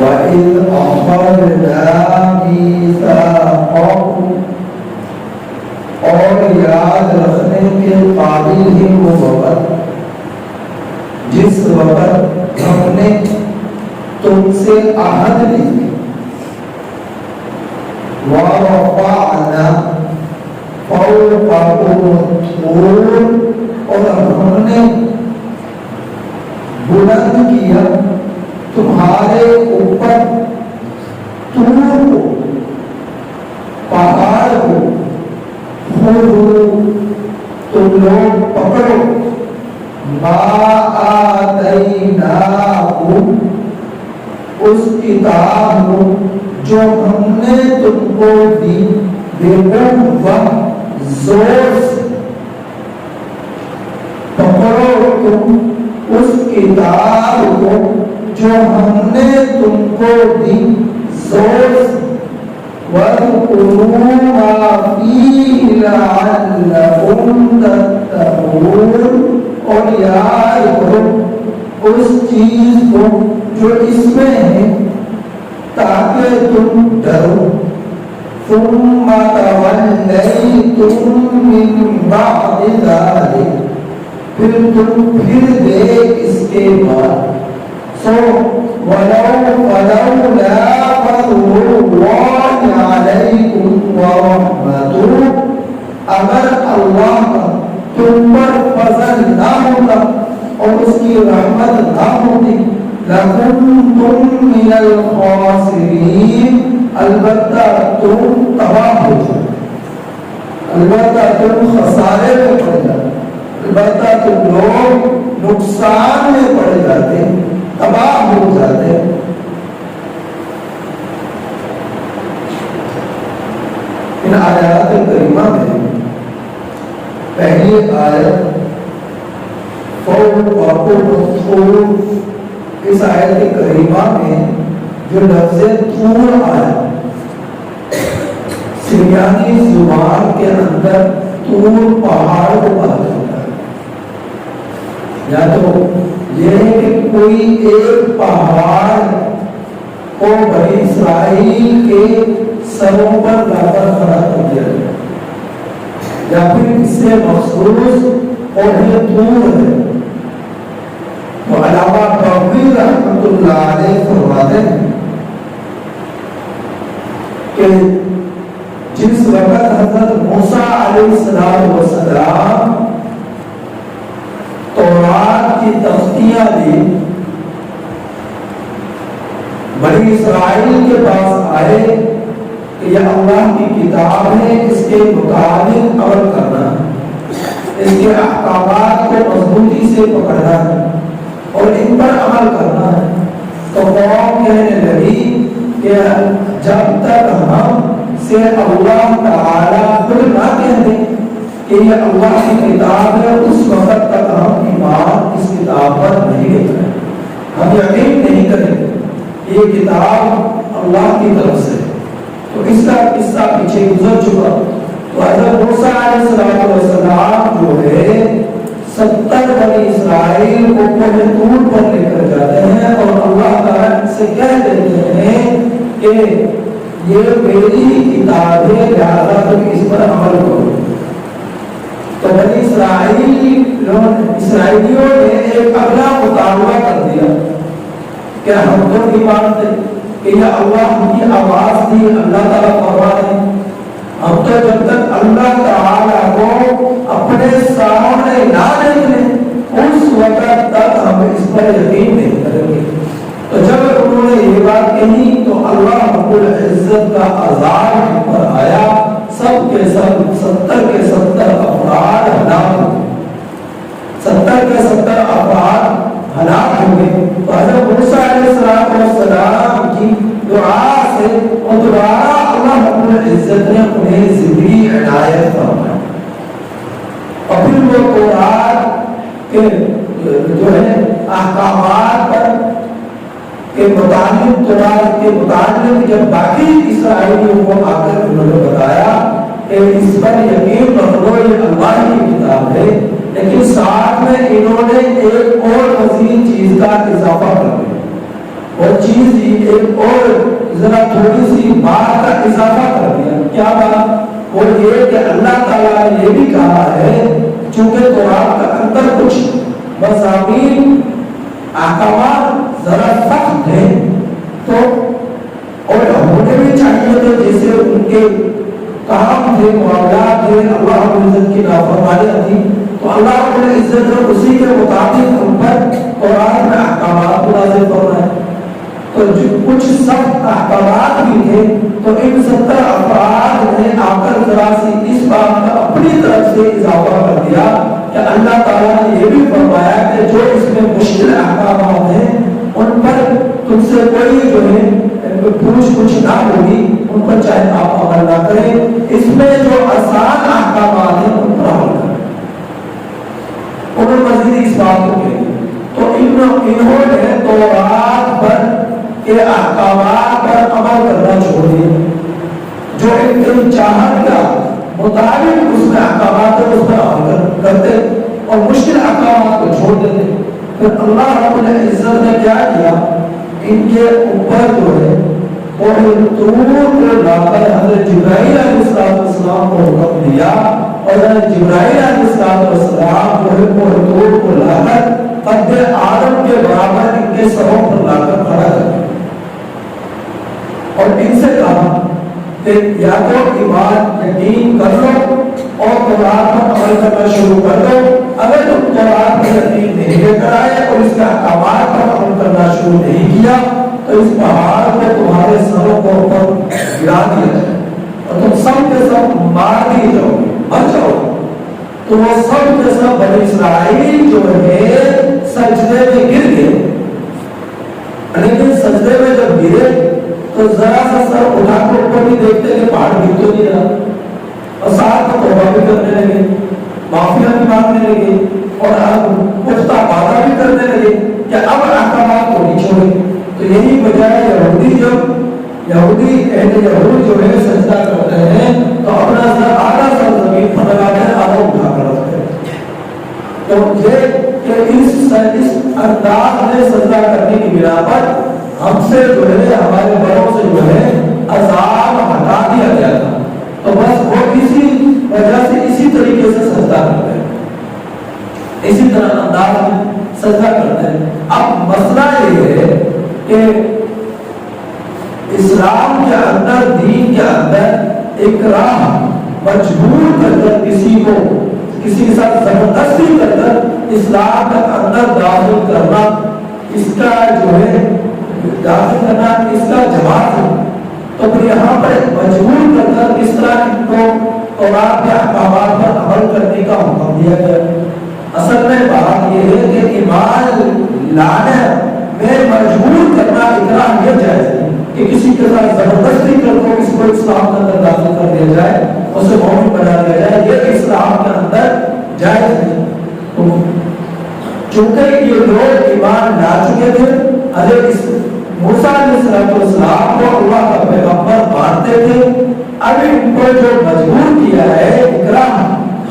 وَإِذْ أَخَذْنَا مِيثَاقَكُمْ، اور یاد رکھنے کے قابل ہی وہ وقت جس وقت ہم نے تم سے عہد لی، وَرَفَعْنَا فَوْقَكُمُ الطُّورَ، اور ہم نے بلند کیا تمہارے اوپر طور کو، پہاڑ کو، خذوا تم لوگ پکڑو، ما آتیناکم، اس کتاب کو جو ہم نے تم کو دی، بقوة، زور سے پکڑو تم اس کتاب کو جو ہم نے تم کو دی، زور سے، وَاذْكُرُوا مَا فِيهِ لَعَلَّكُمْ تَتَّقُونَ، اور یاد کرو اس چیز کو جو اس میں ہے تاکہ تم ڈرو۔ ثُمَّ تَوَلَّيْتُم مِّن بَعْدِ ذَلِكَ، پھر تم پھر گئے اس کے بعد۔ وَلَوْلَا فَضْلُ اللَّهِ عَلَيْكُمْ وَرَحْمَتُهُ، اگر اللہ کا تم پر فضل نہ ہوتا اور اس کی رحمت نہ ہوتی، لَكُنتُم مِّنَ الْخَاسِرِينَ، البتہ تم تباہ ہو جاتے، البتہ تم خسارے میں پڑ جاتے، البتہ تم لوگ نقصان میں پڑ جاتے، تباہ ہو جاتے۔ ان آیات کریمہ میں پہلی آیت فوقکم الطور، اس آیت کریمہ میں جو لفظ طور آیا، سریانی زبان کے اندر طور پہاڑ کو کہا جاتا ہے، یا تو یہ ہے کہ کوئی ایک پہاڑ کو بنی اسرائیل کے سروں پر لا کر کھڑا کر دیا گیا، یا پھر اس سے مخصوص اور یہ طور ہے۔ تو علامہ بغوی رحمۃ اللہ علیہ فرماتے ہیں کہ جس وقت حضرت موسیٰ علیہ السلام تورات کی تختیاں دی، بنی اسرائیل کے پاس آئے کہ یہ اللہ کی کتاب ہے، اس کے مطابق عمل کرنا، اس کے احکامات کو مضبوطی سے پکڑنا ہے اور ان پر عمل کرنا ہے۔ تو قوم کہنے لگی کہ جب تک ہم سے اللہ تعالی خود نہ کہہ دیں کہ یہ اللہ کی کتاب ہے، اس وقت تک ہم ایمان اس کتاب پر نہیں لے جائیں، ہم یقین نہیں کریں کہ یہ کتاب اللہ کی طرف سے۔ تو اس کا قصہ پیچھے گزر چکا۔ تو حضرت موسیٰ علیہ السلام جو ہے 70 بنی اسرائیل کو کوہ طور پر لے کر جاتے ہیں اور اللہ تعالیٰ سے کہہ دیتے ہیں کہ یہ میری کتاب ہے، لہذا تم اس پر عمل کرو۔ تو بنی اسرائیلیوں نے ایک اگلا مطالبہ کر دیا کہ ہم تو نہیں مانتے کہ یہ اللہ کی آواز تھی، اللہ تعالیٰ فرما ہے، ہم تو جب تک اللہ تعالیٰ کو اپنے سامنے نہ دیکھ لیں اس وقت تک ہم اس پر یقین نہیں کریں گے۔ تو جب انہوں نے یہ بات کہی تو اللہ رب العزت کا عذاب ان پر آیا، سب کے سب 70 کے 70 افراد ہلاک ہو گئے، 70 کے 70 افراد ہلاک ہو گئے۔ تو حضرت موسیٰ علیہ السلام کی دعا سے اور دوبارہ اللہ رب العزت نے انہیں زندگی عنایت فرمائی، اور پھر وہ تورات کے جو ہے احکامات پر کے مطابق، تورات کے مطابق جب باقی اسرائیلیوں کو آ کر انہوں نے بتایا کہ اس پر یقین رکھ لو یہ اللہ کی کتاب ہے، لیکن ساتھ میں انہوں نے ایک اور مزید چیز کا اضافہ کر دیا، اور چیز ہی ایک اور ذرا تھوڑی سی بات کا اضافہ کر دیا. کیا بات؟ وہ یہ کہ اللہ تعالیٰ نے یہ بھی کہا ہے چونکہ قرآن کے اندر کچھ مضامین احکامات ذرا سخت ہیں تو اور ہونے بھی چاہیے تھے جیسے ان کے کام تھے معاملات تھے اللہ رب العزت کی نافرمانیاں تھی تو اللہ رب العزت نے اسی کے مطابق ان پر قرآن میں احکامات نازل فرمائے. تو کچھ سخت احکامات بھی تھے تو ان 70 افراد نے آ کر ذرا سی اس بات کا اپنی طرف سے اضافہ کر دیا کہ اللہ تعالیٰ نے یہ بھی فرمایا کہ جو اس میں مشکل احکامات ہیں ان پر تم سے کوئی جو ہے پوچھ نہ ہوگی, ان پر چاہے آپ عمل نہ کریں, اس میں جو آسان احکامات ہیں ان پر عمل کریں. انہوں نے مزید اس بات کو کہا تو انہوں نے تورات پر کے احکامات پر عمل کرنا چھوڑ دیا. جو ان کی چاہت کا مطابق اس میں احکامات ہے اس پر عمل کرتے اور مشکل احکامات کو چھوڑ دیتے. پھر اللہ رب العزت نے کیا کیا, ان کے اوپر جو ہے اور طور کو لا کر حضرت جبرائیل علیہ السلام کو حکم دیا اور حضرت جبرائیل علیہ السلام جو ہے وہ طور کو لا کر قد آدم کے برابر ان کے سروں پر لا کر کھڑا کر اور ان سے کہا کہ یا تو ایمان یقین کر لو اور قرآن پر عمل کرنا شروع کر دو. اگر تم قرآن پر یقین نہیں لے کر آئے اور اس کے احکامات پر عمل کرنا شروع نہیں کیا تو اس پہاڑ کو تمہارے سروں کو اوپر گرا دیا جائے اور تم سب کے سب مار دیے جاؤ گے, مر جاؤ گے. تو وہ سب کے سب بنی اسرائیل جو ہے سجدے میں گر گئے, لیکن سجدے میں جب گرے تو ذرا سا سر اٹھا کر اوپر بھی دیکھتے کہ پہاڑ گر تو نہیں رہا اور ساتھ میں توبہ بھی کرنے لگے, معافیاں بھی مانگنے لگے اور اب پختہ وعدہ بھی کرنے لگے کہ اب احکامات کو نہیں چھوڑیں. تو یہی بجائے یہودی اہل یہود جو ہے سجدہ کرتے ہیں تو اپنا سر آدھا سر زمین پر لگاتے ہیں, آدھا اٹھا کر رکھتے ہیں. تو یہ کہ اس انداز میں سجدہ کرنے کی بنا پر ہم سے جو ہے ہمارے بڑوں سے جو ہے عذاب ہٹا دیا گیا تھا. تو بس وہ اسی وجہ سے اسی طریقے سے سجدہ کرتے ہیں, اسی طرح انداز میں سجدہ کرتے ہیں. اب مسئلہ یہ ہے کہ اسلام کے اندر, دین کے اندر اکراہ مجبور کر کر کسی کے ساتھ زبردستی کر کر اسلام کے اندر داخل کرنا, اس کا جو ہے داخل کرنا اس کا جواز ہے. تو پھر یہاں پر مجبور کر کر اس طرح ان کو قرآن کے احکامات پر عمل کرنے کا حکم دیا گیا. اصل میں بات یہ ہے کہ ایمان لانے میں مجبور کرنا اکراہ یہ جائز ہے کہ کسی کے ساتھ زبردستی کر کے اس کو اسلام کے اندر داخل کر دیا جائے, اسے مومن بنا دیا جائے, یہ اسلام کے اندر جائز نہیں. چونکہ یہ لوگ ایمان لا چکے تھے, حضرت موسیٰ علیہ السلام کو اللہ کا پیغمبر مانتے تھے, اب ان کو جو مجبور کیا ہے اکراہ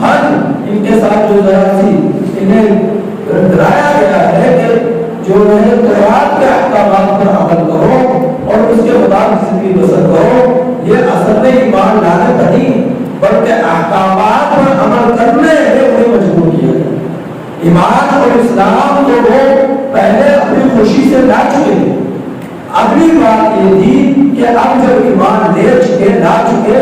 حد ان کے ساتھ جو ذرا سی انہیں ڈرایا گیا ہے کہ جو ہے قرآن کے احکامات پر عمل کرو اور اس کے مطابق زندگی بسر کرو, یہ اصل میں ایمان لانے پر نہیں بلکہ احکامات پر عمل کرنے میں انہیں مجبور کیا گیا. ایمان اور اسلام تو وہ پہلے اپنی خوشی سے لا چکے تھے. اگلی بات یہ تھی کہ اب جب ایمان لے چکے, لا چکے,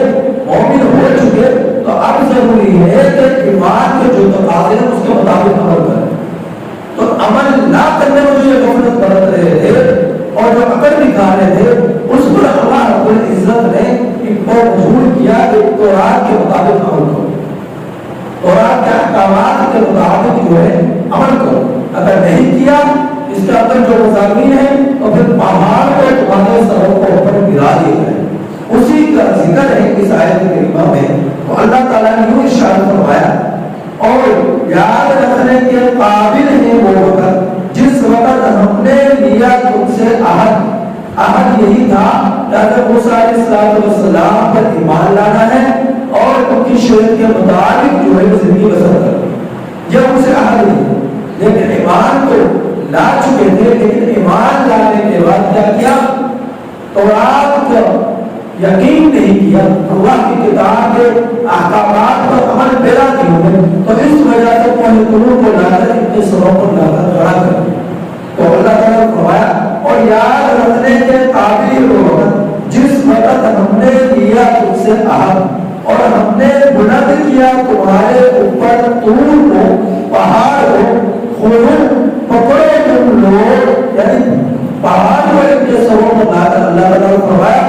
مومن ہو چکے, تو اب ضروری ہے کہ ایمان کے جو تقاضے ہیں اس کے مطابق عمل کریں. تو عمل نہ کرنے میں جو یہ غفلت برت رہے تھے اور جو عقل دکھا رہے تھے اس پر اللہ رب العزت نے ان کو مجبور کیا کہ قرآن کے مطابق عمل کرو, قرآن کے احکامات کے مطابق جو ہے عمل کرو. اگر نہیں کیا اس کے اندر جو مضامین ہیں تو پھر پہاڑ کو تمہارے سروں کو اوپر گرا دیا جائے. اسی کا ذکر ہے اس آیت کریمہ میں. تو اللہ تعالیٰ نے یوں ارشاد فرمایا اور یاد رکھنے کے قابل ہے وہ وقت جس وقت ہم نے لیا تم سے عہد یہی تھا کہ اگر موسیٰ علیہ السلام پر ایمان لانا ہے اور ان کی شریعت کے مطابق جو ہے زندگی بسر کرنی, یہ ان سے عہد نہیں. لیکن ایمان کو لا چکے تھے، لیکن ایمان لانے کے بعد کیا کیا؟ تورات کا یقین نہیں کیا، اللہ کی کتاب کے احکامات پر عمل پیرا نہیں ہوئے، تو اس وجہ سے قوم کو لا کر ان کے سروں پر لا کر کھڑا کر دیا۔ تو اللہ تعالیٰ نے فرمایا اور یاد رکھنے کے قابل ہو جس وقت ہم نے لیا تم سے عہد اور ہم نے بلند کیا تمہارے اوپر طور کو، پہاڑ کو، خود پکڑو تم لوگ، یعنی پہاڑ کو ان کے سروں پر لا کر اللہ تعالیٰ نے فرمایا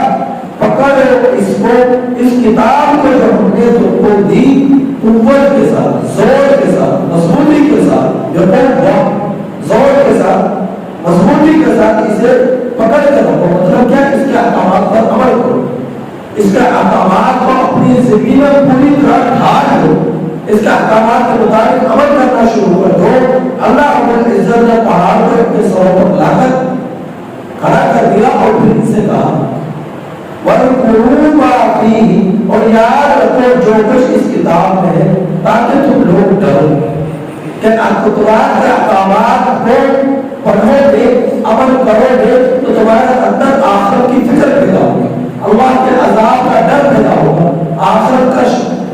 پکڑو اس کو، اس کتاب کو جو ہم نے تم کو دی قوت کے ساتھ، زور کے ساتھ، مضبوطی کے ساتھ، جو زور کے ساتھ، مضبوطی کے ساتھ اسے پکڑ کر رکھو، مطلب کیا؟ اس کے احکامات پر عمل کرو، اس کے احکامات کو اپنی زندگی میں پوری طرح ڈھال دو، اس کے احکامات کے مطابق عمل کرنا شروع کر دو۔ اللہ رب العزت نے پہاڑ کو اپنے سروں پر لا کر کھڑا کر دیا اور پھر ان سے کہا وَاذْكُرُوا مَا فِيهِ، اور یاد رکھو جو کچھ اس کتاب میں ہے، تاکہ تم لوگ ڈرو کہ تورات کے احکامات کو پڑھو گے، عمل کرو گے تو تمہارے اندر آخرت کی فکر پیدا ہوگی، اللہ کے عذاب کا ڈر پیدا ہوگا، آخرت کا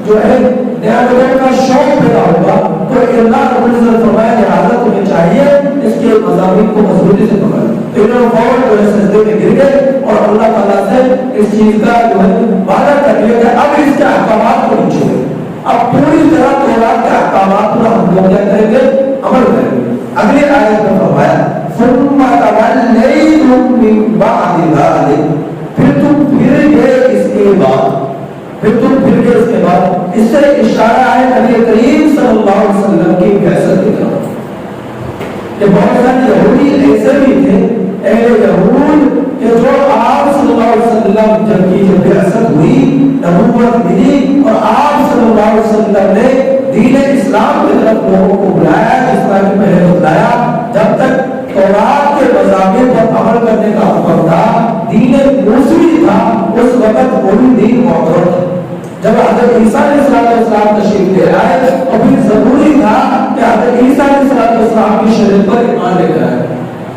جو ہے نعمتوں کا شوق پیدا ہوگا۔ تو اللہ رب العزت فرمایا لہٰذا تمہیں چاہیے اس کے مضامین کو مضبوطی سے پکڑ۔ تو انہوں نے فوراً جو ہے سجدے میں گر گئے اور اللہ تعالیٰ سے اس چیز کا جو ہے وعدہ کر لیا کہ اب اس کے احکامات کو نہیں چھوڑیں، اب پوری طرح تورات کے احکامات پر ہم لوگ کیا کریں گے؟ عمل کریں گے۔ اگلی آیت میں فرمایا ثم توليتم من بعد ذلك، پھر تم پھر گئے اس کے بعد، پھر تم پھر گئے اس کے بعد۔ اس سے اشارہ ہے نبی کریم صلی اللہ علیہ وسلم کی بعثت کی طرف کہ بہت سارے یہودی ایسے بھی تھے، اہل یہود کہ جو آپ صلی اللہ علیہ وسلم جب کی جو بعثت ہوئی، نبوت ملی اور آپ صلی اللہ علیہ وسلم نے دین اسلام کی طرف لوگوں کو بلایا، جس طرح کہ پہلے بتلایا جب تک تورات کے مضامین پر عمل کرنے کا حکم تھا، دین موسوی تھا، اس وقت وہی دین معتبر تھا۔ جب حضرت عیسیٰ علیہ السلام تشریف لے آئے تو پھر ضروری تھا کہ حضرت عیسیٰ علیہ السلام کی شریعت پر ایمان لے کر آئے،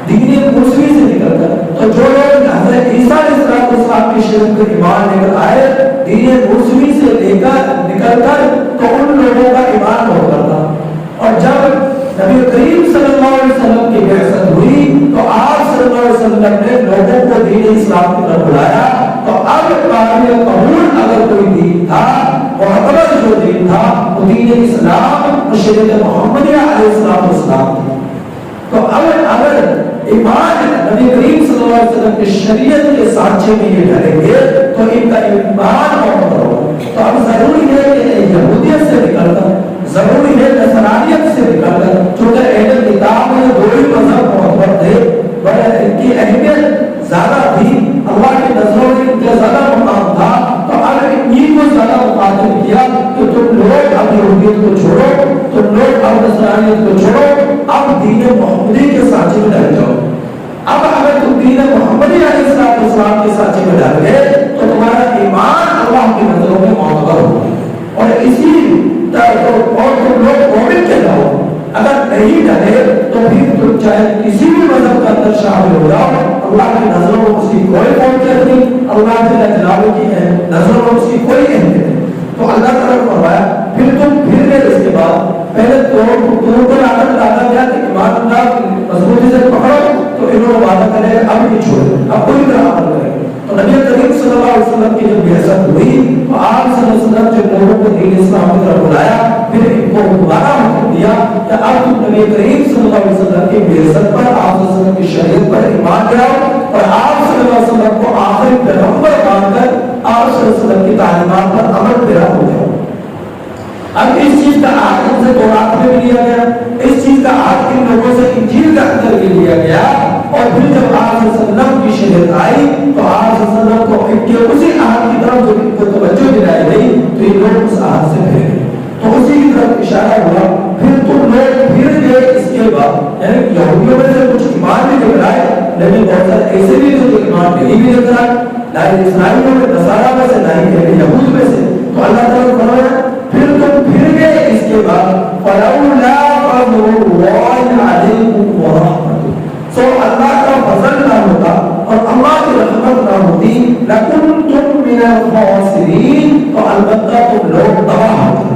دین موسوی سے نکل کر۔ تو جو لوگ حضرت عیسیٰ علیہ السلام کی شریعت پر ایمان لے کر آئے، دین موسوی سے لے کر نکل کر، تو ان لوگوں کا ایمان معتبر تھا۔ اور جب نبی کریم صلی اللہ علیہ وسلم کی بعثت ہوئی تو آپ صلی اللہ علیہ وسلم نے لوگوں کو دین اسلام کی طرف بلایا، تو اب قابل قبول اگر کوئی دین تھا، معتبر جو دین تھا، وہ دین اسلام و شریعت محمدیہ علیہ السلام تھی۔ تو اگر ایمان نبی کریم صلی اللہ علیہ وسلم کی شریعت کے سانچے میں یہ ڈھلیں گے تو ان کا ایمان معتبر ہوگا۔ تو اب ضروری ہے کہ یہودیت سے نکل کر، ضروری ہے نصرانیت سے نکل کر، چونکہ اہل کتاب میں دو ہی مذہب معتبر تھے، بڑے ان کی اہمیت زیادہ تھی، اللہ کی نظروں میں ان کا زیادہ مقام تھا، تو اگر انہیں کو زیادہ مخاطب کیا کہ تم لوگ اب یہودیت کو چھوڑو، تم لوگ اب نصرانیت کو چھوڑو، اب دین محمدی کے سانچے میں ڈال جاؤ۔ اب اگر تم دین محمدی علیہ السلام کے سانچے میں ڈال گئے تو تمہارا ایمان اللہ کی نظروں میں معتبر ہوگا، اور اسی اور تم لوگ مومن کہلاؤ۔ اگر نہیں ڈالے تو پھر تم چاہے کسی بھی مذہب کا اندر شامل ہو جاؤ، اللہ کی نظروں میں اس کی کوئی قومیت نہیں، اللہ جل جلالہ کی نظروں میں اس کی کوئی اہمیت نہیں۔ تو اللہ تعالیٰ نے فرمایا پھر تم پھر گئے اس کے بعد، پہلے تم کو عادت ڈالا گیا کہ ایمان اللہ مضبوطی سے پکڑو، تو انہوں نے وعدہ کرے اب نہیں چھوڑے، اب پوری طرح عمل کریں۔ تو نبی کریم صلی اللہ علیہ وسلم کی جب بعثت ہوئی تو آپ صلی اللہ علیہ وسلم جب لوگوں کو دین اسلام کی طرف بلایا، پھر ان کو دوبارہ حکم دیا کہ اب تم نبی کریم صلی اللہ علیہ وسلم کی بعثت پر، آپ صلی اللہ علیہ وسلم کی شریعت پر ایمان لے آؤ، اور آپ صلی اللہ علیہ وسلم کو آخری پیغمبر مان کر آپ صلی اللہ علیہ وسلم کی تعلیمات پر عمل پیرا ہو جاؤ۔ اب اس چیز کا عہد ان سے تورات میں بھی لیا گیا، اس چیز کا عہد ان لوگوں سے انجیل کا اندر بھی لیا گیا، اور پھر جب آپ صلی اللہ علیہ وسلم کی شریعت آئی تو آپ صلی اللہ علیہ وسلم کو ان کے اسی عہد کی طرف جو ان کو توجہ دلائی گئی تو یہ لوگ اس عہد سے پھر گئے۔ تو اسی کی طرف اشارہ ہوا پھر تم لوگ پھر گئے اس کے بعد، یعنی یہودیوں میں سے کچھ ایمان بھی لے کر آئے، لیکن بہت سارے ایسے بھی تھے جو ایمان نہیں بھی لے کر آئے، نہ اسرائیلیوں میں، نصارہ میں سے، نہ ہی یہود میں سے۔ تو اللہ تعالیٰ نے فرمایا پھر تم پھر گئے اس کے بعد فَلَوْلَا فَضْلُ اللَّهِ عَلَيْكُمْ وَرَحْمَتُهُ، تو اللہ کا فضل نہ ہوتا اور اللہ کی رحمت نہ ہوتی لکنتم من الخاسرین، تو البتہ تم لوگ تباہ ہوتے،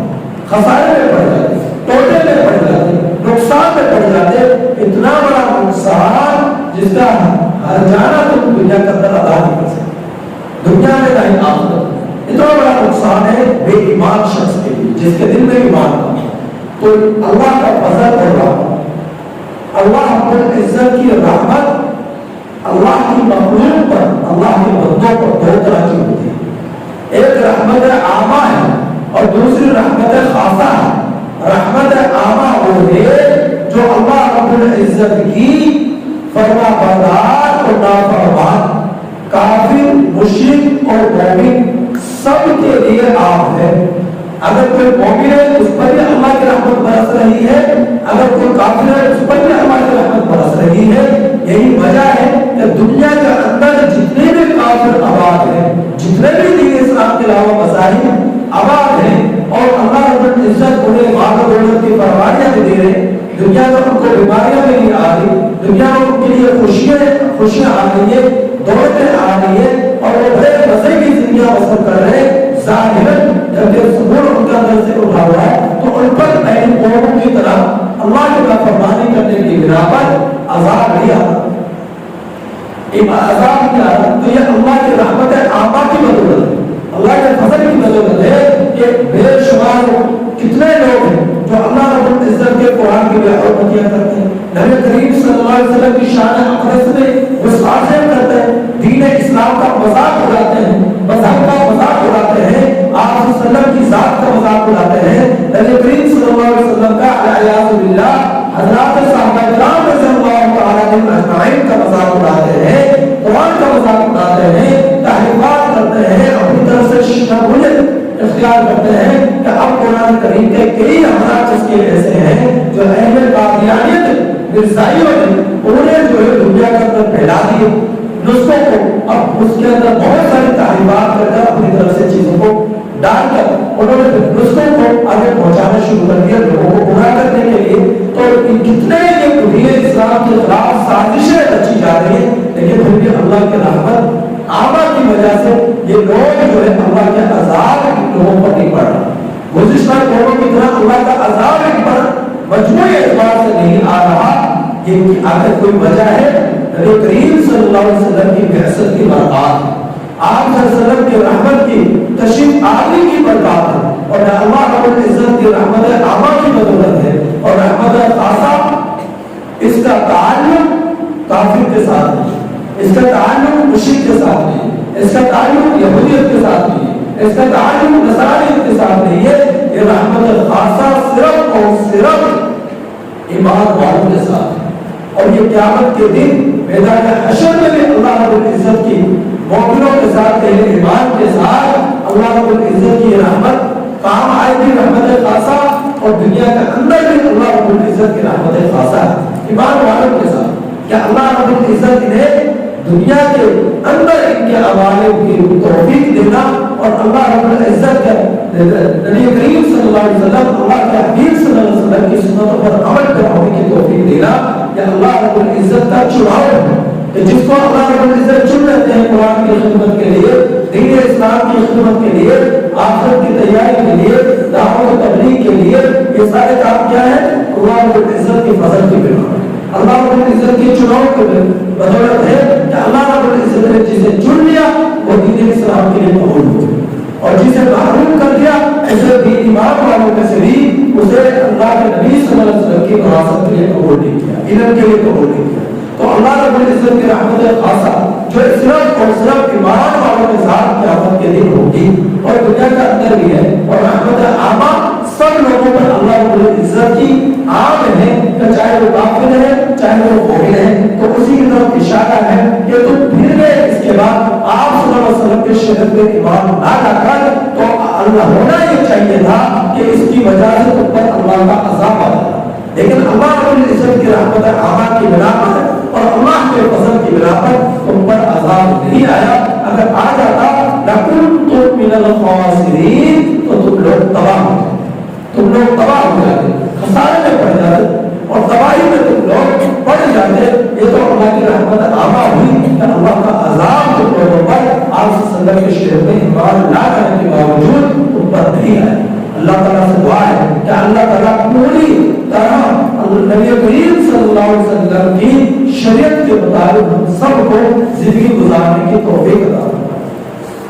خسارے میں پڑ جاتے، ٹوٹے میں پڑ جاتے، نقصان میں پڑ جاتے۔ اتنا بڑا نقصان جس کا ہر جانا تم دنیا کے اندر ادا نہیں کر سکتے، دنیا میں نہیں آخرت، اتنا بڑا نقصان ہے بے ایمان شخص کے لیے جس کے دل میں ایمان نہ ہو۔ تو اللہ کا فضل اور رحمت، اللہ رب العزت کی رحمت اللہ کی مخلوق پر، اللہ کے بندوں پر دو طرح کی ہوتی ہے، ایک رحمت عامہ ہے اور دوسری رحمت خاصہ ہے۔ رحمت عامہ وہ ہے جو اللہ رب العزت کی فرما بردار اور نافرمان، کافر، مشرک اور مومن سب کے لیے عام ہے۔ اگر کوئی مومن ہے اس پر بھی اللہ کی رحمت برس رہی ہے، اگر کوئی کافر ہے اس پر بھی اللہ کی رحمت برس رہی ہے۔ یہی وجہ ہے کہ دنیا کے اندر جتنے بھی کافر آباد ہیں، جتنے بھی دین اسلام کے علاوہ مذاہب آباد ہیں، اور اللہ رب العزت انہیں مال و دولت کی پروانیاں بھی دے رہے، دنیا میں ان کو بیماریاں بھی نہیں آ رہی، دنیا میں ان کے لیے خوشیاں آ رہی ہے، دولتیں آ رہی ہے، اور وہ بڑے مزے کی زندگیاں بسر کر رہے ہیں۔ ظاہراً جبکہ سبور ان کا اندر سے اٹھا ہوا ہے تو ان پر پہلی قوموں کی طرح اللہ کی نافرمانی کرنے کی بنا پر عذاب بھی آتا ہے۔ عذاب کیا ہے؟ تو یہ اللہ کی رحمت عامہ کی بدولت ہے، اللہ کے فضل کی بدولت ہے کہ بے شمار کتنے لوگ ہیں جو اللہ رب العزت کے قرآن کی بے حرمتیاں کرتے ہیں، نبی کریم صلی اللہ علیہ وسلم کی شان اقدس میں گستاخیاں کرتے ہیں، دین اسلام کا مذاق اڑاتے ہیں، مذہب کا مذاق اڑاتے ہیں، آپ صلی اللہ علیہ وسلم کی ذات کا مذاق اڑاتے ہیں، نبی کریم صلی اللہ علیہ وسلم کا اعاذ باللہ حضرات صحابہ کرام رضی اللہ تعالی عنہم اجمعین کا مذاق اڑاتے ہیں، قرآن کا مذاق اڑاتے ہیں، تحریفات کرتے ہیں، اپنی طرف سے شمولیت اختیار کرتے ہیں کہ اب قرآن کریم کے کئی حضرات اس کے ایسے ہیں جو اہل قادیانیت مرزائیوں نے انہیں جو ہے دنیا کے اندر پھیلا دیے نسخوں کو، اب اس کے اندر بہت ساری تحریفات کر کر اپنی طرف سے چیزوں کو ڈال کر انہوں نے نسخوں کو آگے پہنچانا شروع کر دیا لوگوں کو گمراہ کرنے کے لیے۔ تو کتنے یہ دین اسلام کے خلاف سازشیں رچی جا رہی ہیں، لیکن پھر بھی اللہ کی رحمت عامہ کی وجہ سے یہ لوگ جو ہے اللہ کے عذاب لوگوں پر نہیں پڑ رہا، گزشتہ قوموں کی طرح اللہ کا عذاب ان پر مجموعی اعتبار سے نہیں آ رہا۔ یہ آخر کوئی وجہ ہے نبی کریم صلی اللہ علیہ وسلم کی بعثت کی برکات، آپ صلی اللہ علیہ وسلم کی رحمت کی تشریف آوری کی برکات ہے، اور اللہ رب العزت کی رحمت عامہ کی بدولت ہے، اور رحمت خاصہ اس کا تعلق کافر کے ساتھ نہیں، اس کا تعلق مشرک کے ساتھ نہیں، اس کا تعلق یہودیت کے ساتھ نہیں، اس کا تعلق نصرانیت کے ساتھ نہیں ہے، یہ رحمت خاصہ صرف اور صرف ایمان والوں کے ساتھ ہے۔ اور یہ قیامت کے دن میدان حشر میں بھی اللہ رب العزت کی مومنوں کے ساتھ، اہل ایمان کے ساتھ اللہ رب العزت کی رحمت کام آئے گی، رحمت خاصہ، اور دنیا کے اندر بھی اللہ رب العزت کی رحمت خاصہ ہے ایمان والوں کے ساتھ۔ کہ اللہ رب العزت انہیں دنیا کے اندر ان کے عوالم کی توفیق دینا، اور اللہ رب العزت کا نبی کریم صلی اللہ علیہ وسلم، اللہ کے حبیب صلی اللہ علیہ وسلم کی سنتوں پر عمل کرنے کی توفیق دینا، یہ اللہ رب العزت کا چناؤ ہے کہ جس کو اللہ رب العزت چن لیتے ہیں قرآن کی خدمت کے لیے، دین اسلام کی خدمت کے لیے، آخرت کی تیاری کے لیے، دعوت و تبلیغ کے لیے، یہ سارے کام کیا ہے؟ اللہ رب العزت کی فضل کی بنا پر، اللہ رب العزت کی چناؤ کی بدولت ہے کہ اللہ رب العزت نے جسے چن لیا وہ دین اسلام کے لیے قبول ہو، اور جسے محروم کر دیا اسے دین ایمان والوں میں سے بھی اسے اللہ کے نبی صلی اللہ علیہ وسلم کی وراثت کے لیے قبول نہیں کیا، علم کے لیے قبول نہیں کیا۔ تو اللہ رب العزت کی رحمت خاصہ جو صرف اور صرف ایمان والوں کے ساتھ قیامت کے دن ہوگی، اور دنیا کے اندر بھی ہے، اور رحمت عامہ سب لوگوں پر اللہ رب العزت کی عام ہے کہ چاہے وہ کافر ہے چاہے وہ مومن ہے۔ تو اسی کی طرف اشارہ ہے کہ تم پھر گئے اس کے بعد آپ صلی اللہ علیہ وسلم کے شہر میں ایمان نہ لا کر، تو اللہ ہونا یہ چاہیے تھا کہ اس کی وجہ سے تم پر اللہ کا عذاب آ جاتا، لیکن اللہ رب العزت کی رحمت عامہ کی بنا پر اور اللہ کے فضل کی بنا پر تم پر عذاب نہیں آیا۔ اگر آ جاتا لکنتم من الخاسرین، تو تم لوگ تباہ ہو جاتے، تم لوگ تباہ ہو جاتے، خسارے میں پڑ جاتے۔ اور تباہی میں تم لوگ پڑ جاتے، یہ تو اللہ کی رحمت عامہ ہوئی کہ اللہ کا عذاب تم لوگوں پر آپ صلی اللہ علیہ وسلم کے شہر میں ایمان لا کرنے کے باوجود تم پر نہیں آئے۔ اللہ تعالیٰ سے دعا ہے کہ اللہ تعالیٰ پوری طرح نبی کریم صلی اللہ علیہ وسلم کی شریعت کے مطابق ہم سب کو زندگی گزارنے کی توفیق عطا فرمائے۔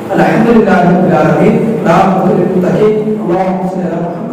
الحمدللہ رب العالمین، لا مضل للمتقین، اللهم صل علی محمد۔